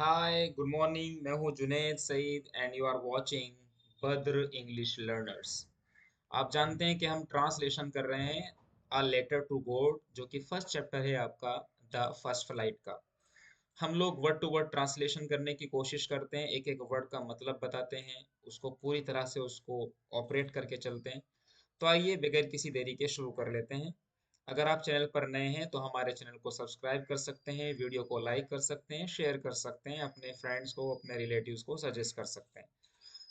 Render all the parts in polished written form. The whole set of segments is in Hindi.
Hi good morning. मैं हूँ Junaid Saeed and you are watching Badr English learners. आप जानते हैं कि हम ट्रांसलेशन कर रहे हैं अ लेटर टू गॉड, जो कि फर्स्ट चैप्टर है आपका द फर्स्ट फ्लाइट का। हम लोग वर्ड टू वर्ड ट्रांसलेशन करने की कोशिश करते हैं, एक एक वर्ड का मतलब बताते हैं, उसको पूरी तरह से उसको ऑपरेट करके चलते हैं। तो आइए बगैर किसी देरी के शुरू कर लेते हैं। अगर आप चैनल पर नए हैं तो हमारे चैनल को सब्सक्राइब कर सकते हैं, वीडियो को लाइक कर सकते हैं, शेयर कर सकते हैं, अपने फ्रेंड्स को, अपने रिलेटिव्स को सजेस्ट कर सकते हैं।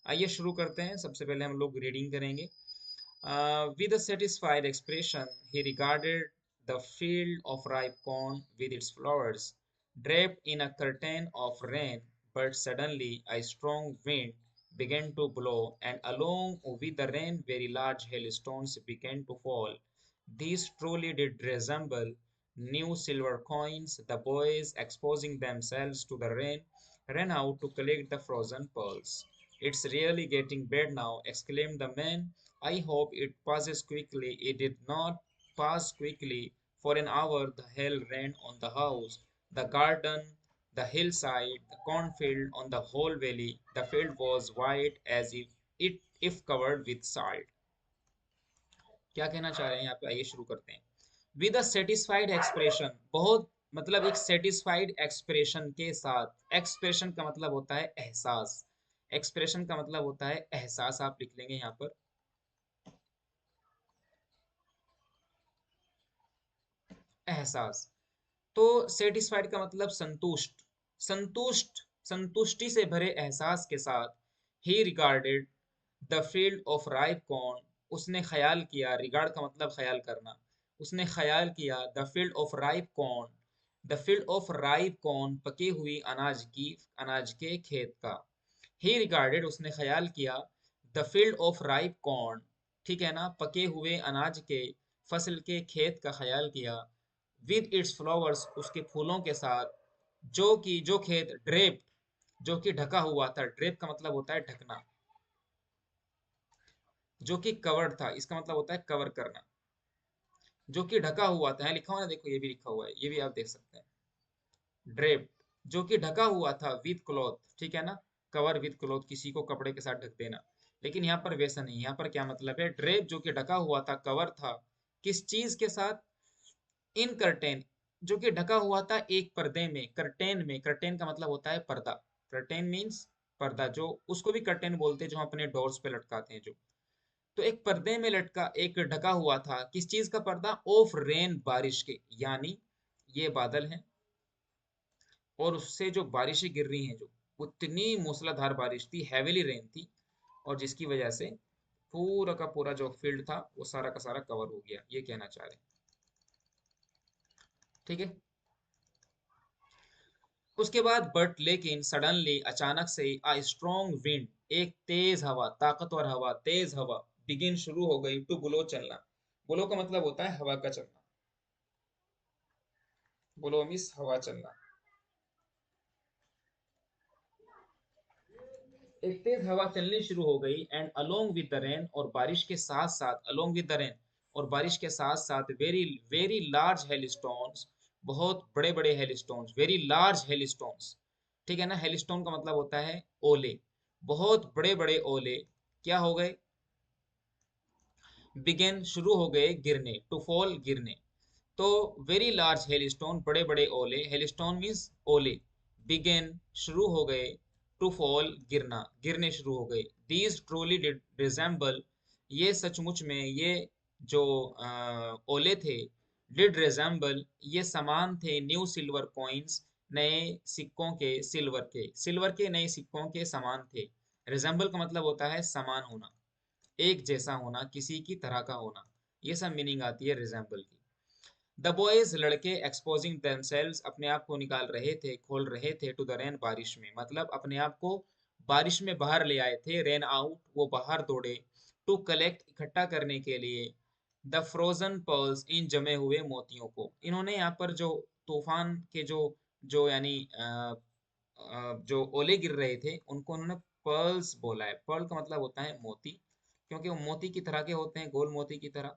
आइए शुरू करते हैं। सबसे पहले हम लोग रीडिंग करेंगे। With a satisfied expression, he regarded the field of ripe corn with its flowers, draped in a curtain of rain. But suddenly a strong wind began to blow, and along with the rain very large hailstones began to fall. These truly did resemble new silver coins. The boys, exposing themselves to the rain, ran out to collect the frozen pearls. "It's really getting bad now," exclaimed the man. "I hope it passes quickly." It did not pass quickly. For an hour the hail rained on the house, the garden, the hillside, the cornfield, on the whole valley. The field was white as if covered with salt. क्या कहना चाह रहे हैं यहाँ पे, आइए शुरू करते हैं। विद अ सेटिस्फाइड एक्सप्रेशन, बहुत मतलब एक सेटिस्फाइड एक्सप्रेशन के साथ। एक्सप्रेशन का मतलब होता है एहसास, एक्सप्रेशन का मतलब होता है एहसास। आप लिख लेंगे यहाँ पर एहसास। तो सेटिस्फाइड का मतलब संतुष्ट, संतुष्ट, संतुष्टि से भरे एहसास के साथ। ही regarded the field of ripe corn, उसने ख्याल किया। रिगार्ड का मतलब ख्याल करना। उसने ख्याल किया the field of ripe corn, the field of ripe corn, पकी हुई अनाज की, अनाज के खेत का। ही रिगार्डेड, उसने ख्याल किया। The field of ripe corn, ठीक है ना, पके हुए अनाज के, फसल के खेत का ख्याल किया। विद इट्स फ्लावर्स, उसके फूलों के साथ। जो खेत ड्रेप्ड, जो कि ढका हुआ था। ड्रेप का मतलब होता है ढकना। जो कि कवर्ड था, इसका मतलब होता है कवर करना। जो कि ढका हुआ था, है लिखा हुआ ना, देखो ये भी लिखा हुआ है, ये भी आप देख सकते हैं। ड्रेप्ड, जो कि ढका हुआ था। विद क्लॉथ, ठीक है ना, कवर विद क्लॉथ, किसी को कपड़े के साथ ढक देना। लेकिन यहाँ पर वैसा नहीं, यहाँ पर क्या मतलब है, ड्रेप जो कि ढका हुआ था, कवर था, किस चीज के साथ। इन कर्टेन, जो कि ढका हुआ था एक पर्दे में, कर्टेन में। कर्टेन का मतलब होता है पर्दा। कर्टेन मीन्स पर्दा, जो उसको भी कर्टेन बोलते हैं, जो हम अपने डोर्स पे लटकाते हैं जो। तो एक पर्दे में लटका, एक ढका हुआ था, किस चीज का पर्दा, ऑफ रेन, बारिश के। यानी ये बादल हैं, और उससे जो बारिशें गिर रही हैं, जो उतनी मूसलाधार बारिश थी, हैवीली रेन थी, और जिसकी वजह से पूरा का पूरा जो फील्ड था वो सारा का सारा कवर हो गया, ये कहना चाह रहे हैं। ठीक है। उसके बाद बट लेकिन सडनली, अचानक से, आ स्ट्रॉन्ग विंड, एक तेज हवा, ताकतवर हवा, तेज हवा, बिगिन, शुरू हो गई, टू ब्लो, चलना। ब्लो का मतलब होता है हवा का चलना। ब्लो मीन्स हवा चलना। एक तेज हवा चलनी शुरू हो गई। And along with the rain, और बारिश के साथ साथ, अलोंग विद द रेन, और बारिश के साथ साथ, very very large hail stones, बहुत बड़े बड़े hail stones, very large hail stones, ठीक है ना। हेल स्टोन का मतलब होता है ओले, बहुत बड़े बड़े ओले क्या हो गए, बिगेन, शुरू हो गए, गिरने, टू फॉल, गिरने। तो वेरी लार्ज हेलस्टोन, बड़े बड़े ओले, हेलस्टोन मीन्स ओले, बिगेन, शुरू हो गए, टू फॉल, गिरना, गिरने शुरू हो गए। दीज ट्रूली रिजेंबल, ये सचमुच में, ये जो ओले थे, डिड रिजेंबल, ये समान थे, न्यू सिल्वर कॉइन्स, नए सिक्कों के, सिल्वर के, सिल्वर के नए सिक्कों के समान थे। रिजेंबल का मतलब होता है समान होना, एक जैसा होना, किसी की तरह का होना, ये सब मीनिंग आती है रिजेंबल की। द बॉयज, लड़के, एक्सपोजिंग देमसेल्व्स, अपने आप को निकाल रहे थे, खोल रहे थे, टू द रेन, बारिश में, मतलब अपने आप को बारिश में बाहर ले आए थे। रेन आउट, वो बाहर दौड़े। टू कलेक्ट, इकट्ठा करने के लिए। द फ्रोजन पर्ल्स, इन जमे हुए मोतियों को। इन्होंने यहाँ पर जो तूफान के जो जो यानी जो ओले गिर रहे थे, उनको उन्होंने पर्ल्स बोला है। पर्ल का मतलब होता है मोती, क्योंकि वो मोती की तरह के होते हैं, गोल मोती की तरह,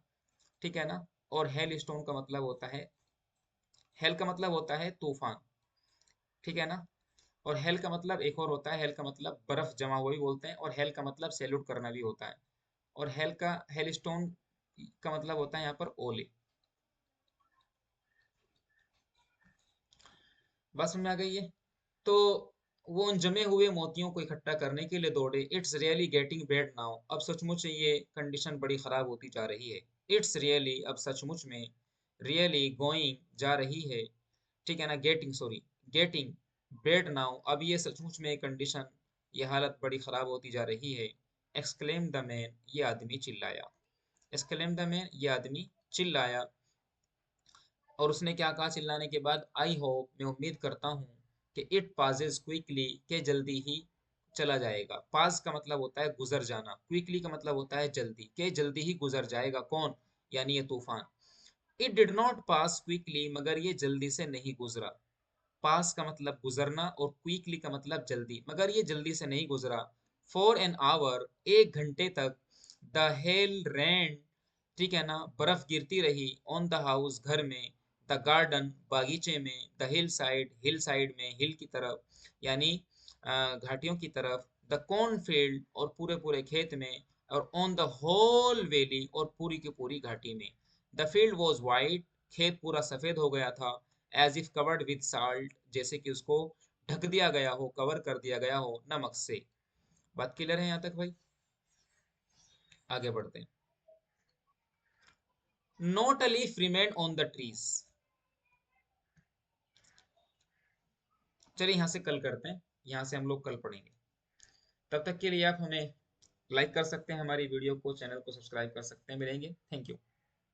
ठीक है ना। और हेल स्टोन का मतलब होता है, हेल का मतलब होता है तूफान, ठीक है ना। और हेल का मतलब एक और होता है, हेल का मतलब बर्फ जमा हुआ भी बोलते हैं, और हेल का मतलब सैल्यूट करना भी होता है। और हेल का हेल स्टोन का मतलब होता है यहाँ पर ओले। बात समझ में आ गई है? तो वो उन जमे हुए मोतियों को इकट्ठा करने के लिए दौड़े। It's really getting bad now, अब सचमुच ये कंडीशन बड़ी खराब होती जा रही है। इट्स रियली, अब सचमुच में, रियली गोइंग, जा रही है, ठीक है ना, getting, sorry, getting bad now, अब ये सचमुच में कंडीशन, ये हालत बड़ी खराब होती जा रही है। एक्सक्लेम द मैन, ये आदमी चिल्लाया। एक्सक्लेम द मैन, ये आदमी चिल्लाया। और उसने क्या कहा चिल्लाने के बाद? आई होप, मैं उम्मीद करता हूँ, कि इट पासेस क्विकली, के जल्दी ही चला जाएगा। पास का मतलब होता है गुजर जाना, क्विकली का मतलब होता है जल्दी, के जल्दी ही गुजर जाएगा। कौन? यानी ये तूफान। It did not pass quickly, मगर ये जल्दी से नहीं गुजरा। पास का मतलब गुजरना और क्विकली का मतलब जल्दी, मगर ये जल्दी से नहीं गुजरा। फॉर एन आवर, 1 घंटे तक। द हेल रैन, ठीक है ना, बर्फ गिरती रही। ऑन द हाउस, घर में। द गार्डन, बागीचे में। द हिल साइड में, हिल की तरफ, यानी घाटियों की तरफ। द कॉर्न फील्ड, और पूरे पूरे खेत में। और ऑन द होल वैली, और पूरी की पूरी घाटी में। द फील्ड वॉज वाइट, खेत पूरा सफेद हो गया था। As if covered with salt, जैसे कि उसको ढक दिया गया हो, कवर कर दिया गया हो नमक से। बात क्लियर है यहाँ तक भाई? आगे बढ़ते हैं। Not a leaf remain on the trees. चलिए यहाँ से कल करते हैं, यहाँ से हम लोग कल पढ़ेंगे। तब तक के लिए आप हमें लाइक कर सकते हैं, हमारी वीडियो को, चैनल को सब्सक्राइब कर सकते हैं। मिलेंगे, थैंक यू।